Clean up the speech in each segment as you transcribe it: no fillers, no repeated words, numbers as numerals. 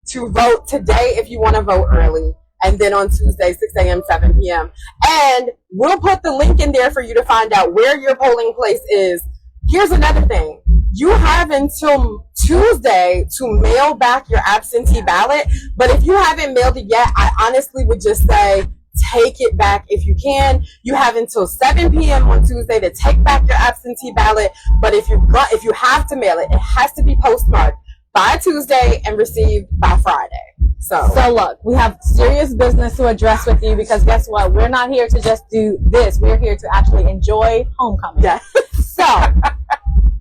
to vote today if you want to vote early. And then on Tuesday, 6 a.m., 7 p.m. And we'll put the link in there for you to find out where your polling place is. Here's another thing. You have until Tuesday to mail back your absentee ballot. But if you haven't mailed it yet, I honestly would just say, take it back if you can. You have until 7 p.m. on Tuesday to take back your absentee ballot. But if you have to mail it, it has to be postmarked by Tuesday and received by Friday. So look, we have serious business to address with you, because guess what? We're not here to just do this. We're here to actually enjoy homecoming. Yeah. So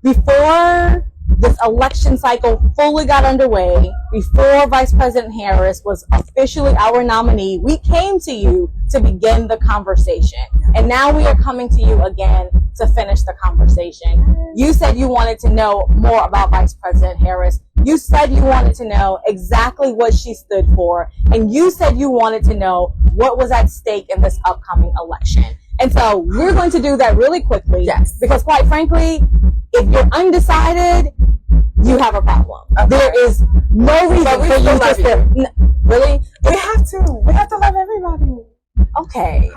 before this election cycle fully got underway, before Vice President Harris was officially our nominee, we came to you to begin the conversation. And now we are coming to you again to finish the conversation. You said you wanted to know more about Vice President Harris. You said you wanted to know exactly what she stood for. And you said you wanted to know what was at stake in this upcoming election. And so we're going to do that really quickly. Yes. Because quite frankly, if you're undecided, you have a problem. Okay. There is no reason for you to still. Really? We have to love everybody. Okay.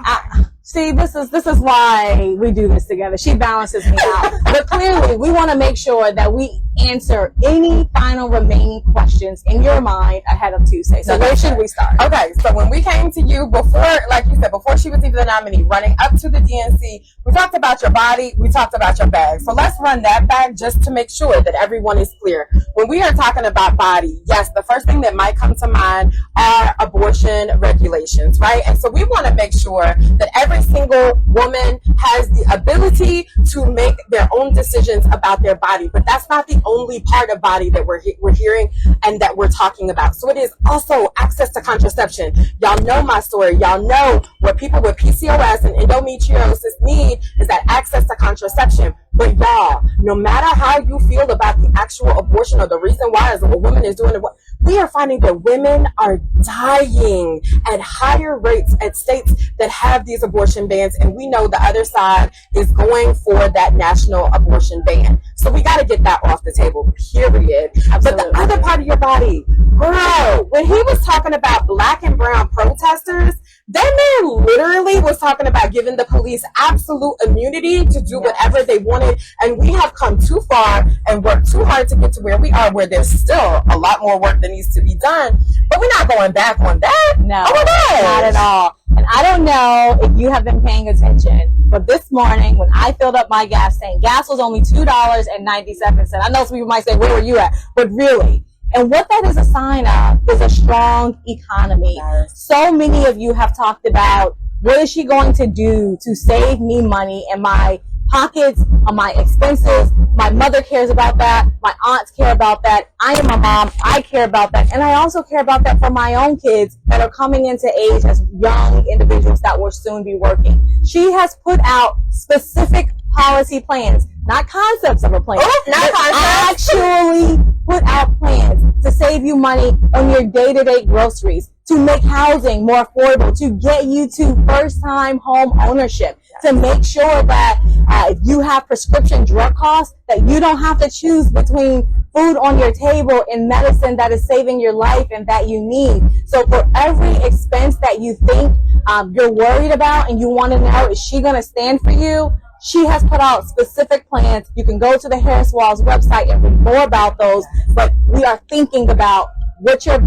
See, this is why we do this together. She balances me out. But clearly, we want to make sure that we answer any final remaining questions in your mind ahead of Tuesday. So where should we start? Okay, so when we came to you before, like you said, before she was even the nominee, running up to the DNC, we talked about your body, we talked about your bag. So let's run that back just to make sure that everyone is clear. When we are talking about body, yes, the first thing that might come to mind are abortion regulations, right? And so we want to make sure that every single woman has the ability to make their own decisions about their body, but that's not the only part of body that we're hearing and that we're talking about. So it is also access to contraception. Y'all know my story. Y'all know what people with PCOS and endometriosis need is that access to contraception. But y'all, no matter how you feel about the actual abortion or the reason why a woman is doing it, we are finding that women are dying at higher rates at states that have these abortion bans, and we know the other side is going for that national abortion ban. So we got to get that off the table, period. Absolutely. But the other part of your body, girl, when he was talking about black and brown protesters, that man literally was talking about giving the police absolute immunity to do whatever they wanted. And we have come too far and worked too hard to get to where we are, where there's still a lot more work that needs to be done. But we're not going back on that. No, oh my gosh. Not at all. And I don't know if you have been paying attention, but this morning when I filled up my gas tank, gas was only $2.97. I know some people might say, where were you at? But really, and what that is a sign of is a strong economy. Yes. So many of you have talked about, what is she going to do to save me money in my pockets, on my expenses? My mother cares about that. My aunts care about that. I am a mom. I care about that. And I also care about that for my own kids that are coming into age as young individuals that will soon be working. She has put out specific policy plans, not concepts of a plan. Actually put out plans to save you money on your day-to-day groceries, to make housing more affordable, to get you to first-time home ownership, to make sure that if you have prescription drug costs, that you don't have to choose between food on your table and medicine that is saving your life and that you need. So for every expense that you think you're worried about and you want to know, is she going to stand for you? She has put out specific plans. You can go to the Harris Walls website and read more about those, but we are thinking about what your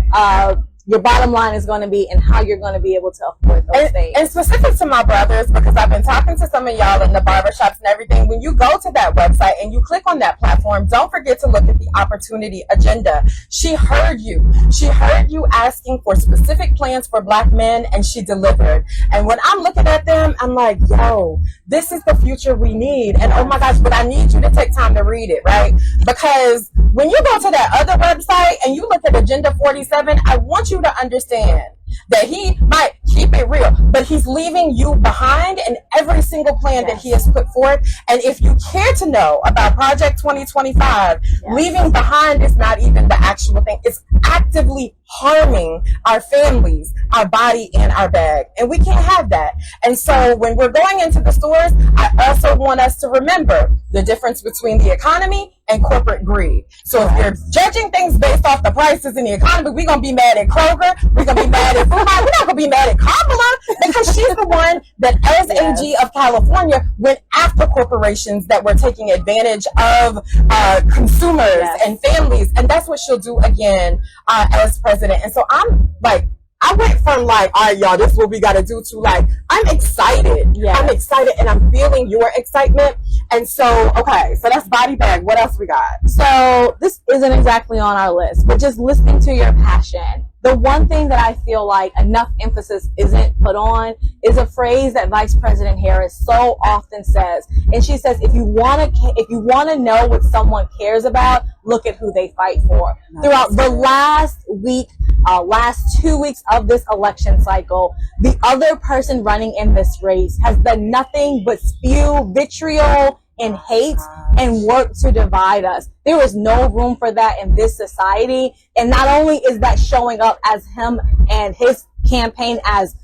bottom line is going to be and how you're going to be able to afford those things. And specific to my brothers, because I've been talking to some of y'all in the barbershops and everything, when you go to that website and you click on that platform, don't forget to look at the opportunity agenda. She heard you. She heard you asking for specific plans for black men, and she delivered. And when I'm looking at them, I'm like, yo, this is the future we need. And oh my gosh, but I need you to take time to read it, right? Because when you go to that other website and you look at Agenda 47, I want you to understand that he might keep it real, but he's leaving you behind in every single plan that he has put forth. And if you care to know about Project 2025, leaving behind is not even the actual thing. It's actively harming our families, our body, and our bag. And we can't have that. And so when we're going into the stores, I also want us to remember the difference between the economy and corporate greed. So if you're judging things based off the prices in the economy, we're going to be mad at Kroger, we're going to be mad at Food, we're not going to be mad at Kamala, because she's the one that, as AG of California, went after corporations that were taking advantage of consumers and families. And that's what she'll do again as president. And so I'm like, I went from like, all right, y'all, this is what we got to do, to like, I'm excited. I'm excited, and I'm feeling your excitement. And so, okay, so that's body bag. What else we got? So this isn't exactly on our list, but just listening to your passion. The one thing that I feel like enough emphasis isn't put on is a phrase that Vice President Harris so often says. And she says, if you want to know what someone cares about, look at who they fight for. Throughout the last 2 weeks of this election cycle, the other person running in this race has done nothing but spew vitriol and hate and work to divide us. There is no room for that in this society. And not only is that showing up as him and his campaign as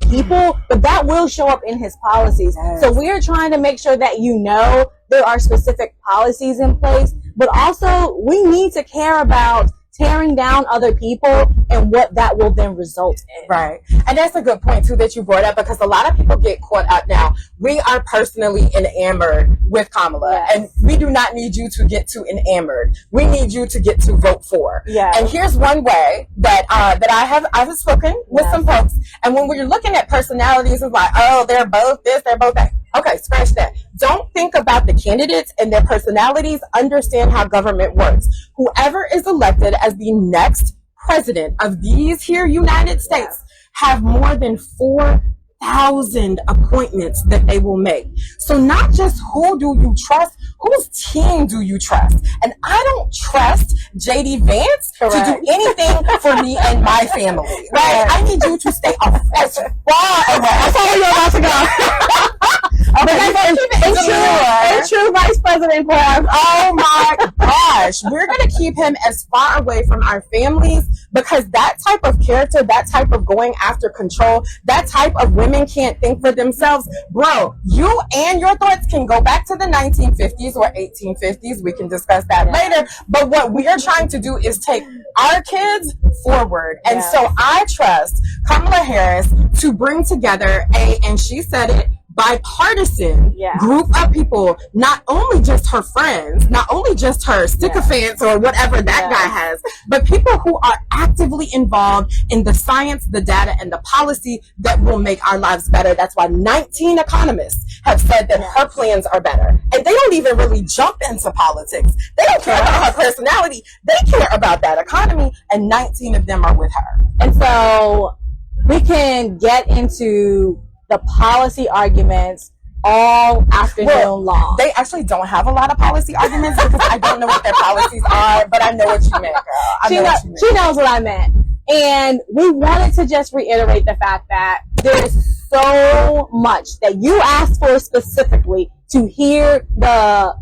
people, but that will show up in his policies. So we are trying to make sure that there are specific policies in place, but also we need to care about tearing down other people and what that will then result in. Right. And that's a good point too that you brought up, because a lot of people get caught up now. We are personally enamored with Kamala, and we do not need you to get too enamored. We need you to get to vote for. And here's one way that I have spoken with some folks, and when we're looking at personalities, it's like, oh, they're both this, they're both that. Okay, scratch that. Don't think about the candidates and their personalities. Understand how government works. Whoever is elected as the next president of these here United States have more than 4,000 appointments that they will make. So not just who do you trust, whose team do you trust? And I don't trust JD Vance to do anything for me and my family, right? I need you to stay as far away. That's all you're about to go. It's true Vice President Clark. Oh my gosh. We're going to keep him as far away from our families, because that type of character, that type of going after control, that type of women can't think for themselves. Bro, you and your thoughts can go back to the 1950s or 1850s. We can discuss that later. But what we are trying to do is take our kids forward. And so I trust Kamala Harris to bring together and she said it, bipartisan group of people, not only just her friends, not only just her sycophants or whatever that guy has, but people who are actively involved in the science, the data, and the policy that will make our lives better. That's why 19 economists have said that her plans are better. And they don't even really jump into politics. They don't care about her personality. They care about that economy, and 19 of them are with her. And so we can get into the policy arguments all afternoon long. They actually don't have a lot of policy arguments, because I don't know what their policies are, but I know what you meant, girl. She knows what I meant. And we wanted to just reiterate the fact that there is so much that you asked for specifically to hear the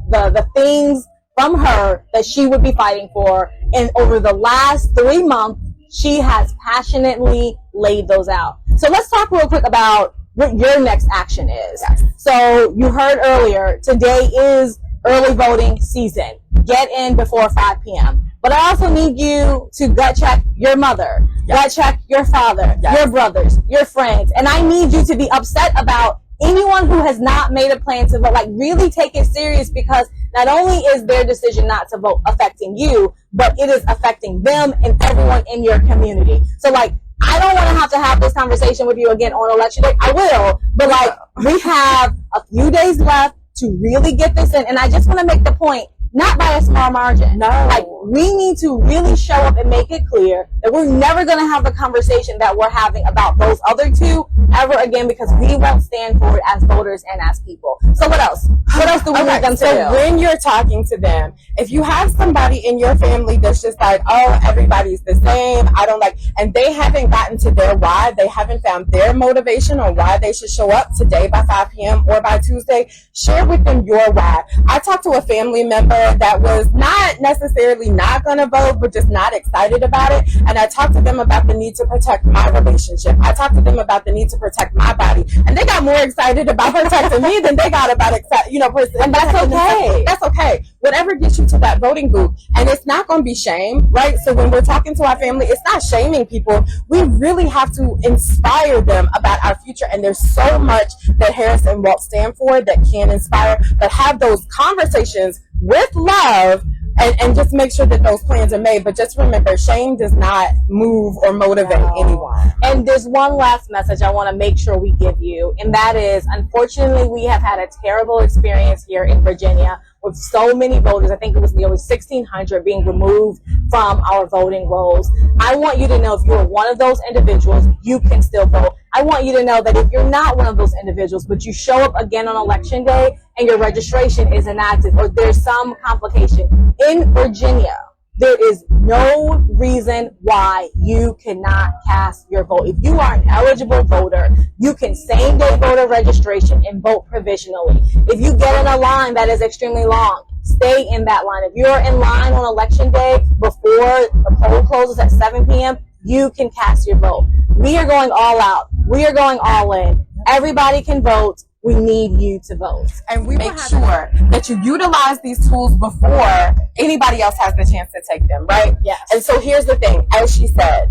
things from her that she would be fighting for. And over the last 3 months, she has passionately laid those out. So let's talk real quick about what your next action is. So you heard earlier, today is early voting season. Get in before 5 p.m. But I also need you to gut check your mother, gut check your father, your brothers, your friends. And I need you to be upset about anyone who has not made a plan to vote. Like, really take it serious, because not only is their decision not to vote affecting you, but it is affecting them and everyone in your community. So, like, I don't want to have this conversation with you again on election day. I will, but like, we have a few days left to really get this in. And I just want to make the point, not by a small margin. No. Like, we need to really show up and make it clear that we're never going to have the conversation that we're having about those other two ever again, because we won't stand for it as voters and as people. So what else? What else do we need them to do? So when you're talking to them, if you have somebody in your family that's just like, oh, everybody's the same, I don't like, and they haven't gotten to their why, they haven't found their motivation on why they should show up today by 5 p.m. or by Tuesday, share with them your why. I talked to a family member neighborhood that was not necessarily not going to vote, but just not excited about it. And I talked to them about the need to protect my relationship. I talked to them about the need to protect my body. And they got more excited about protecting me than they got about, and that's okay. That's okay. Whatever gets you to that voting booth. And it's not going to be shame, right? So when we're talking to our family, it's not shaming people. We really have to inspire them about our future. And there's so much that Harris and Walt stand for that can inspire, but have those conversations with love and just make sure that those plans are made. But just remember, shame does not move or motivate anyone. And there's one last message I want to make sure we give you, and that is, unfortunately, we have had a terrible experience here in Virginia with so many voters. I think it was nearly 1,600 being removed from our voting rolls. I want you to know, if you're one of those individuals, you can still vote. I want you to know that if you're not one of those individuals, but you show up again on election day and your registration is inactive or there's some complication, in Virginia, there is no reason why you cannot cast your vote. If you are an eligible voter, you can same-day voter registration and vote provisionally. If you get in a line that is extremely long, stay in that line. If you're in line on election day before the poll closes at 7 p.m., you can cast your vote. We are going all out. We are going all in. Everybody can vote. We need you to vote. And we make sure that you utilize these tools before anybody else has the chance to take them, right? Yes. And so here's the thing, as she said,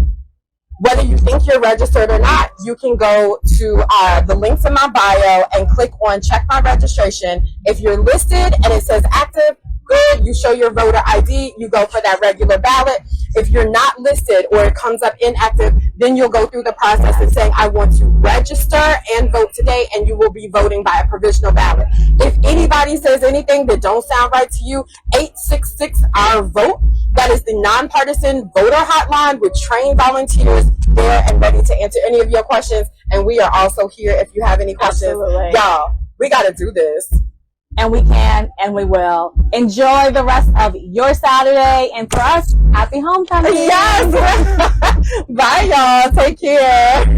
whether you think you're registered or not, you can go to the links in my bio and click on check my registration. If you're listed and it says active, good, you show your voter ID, you go for that regular ballot. If you're not listed or it comes up inactive, then you'll go through the process of saying, I want to register and vote today, and you will be voting by a provisional ballot. If anybody says anything that don't sound right to you, 866-OUR-VOTE. That is the nonpartisan voter hotline with trained volunteers there and ready to answer any of your questions. And we are also here if you have any questions. Absolutely. Y'all, we got to do this. And we can, and we will. Enjoy the rest of your Saturday. And for us, happy homecoming. Yes. Bye, y'all. Take care.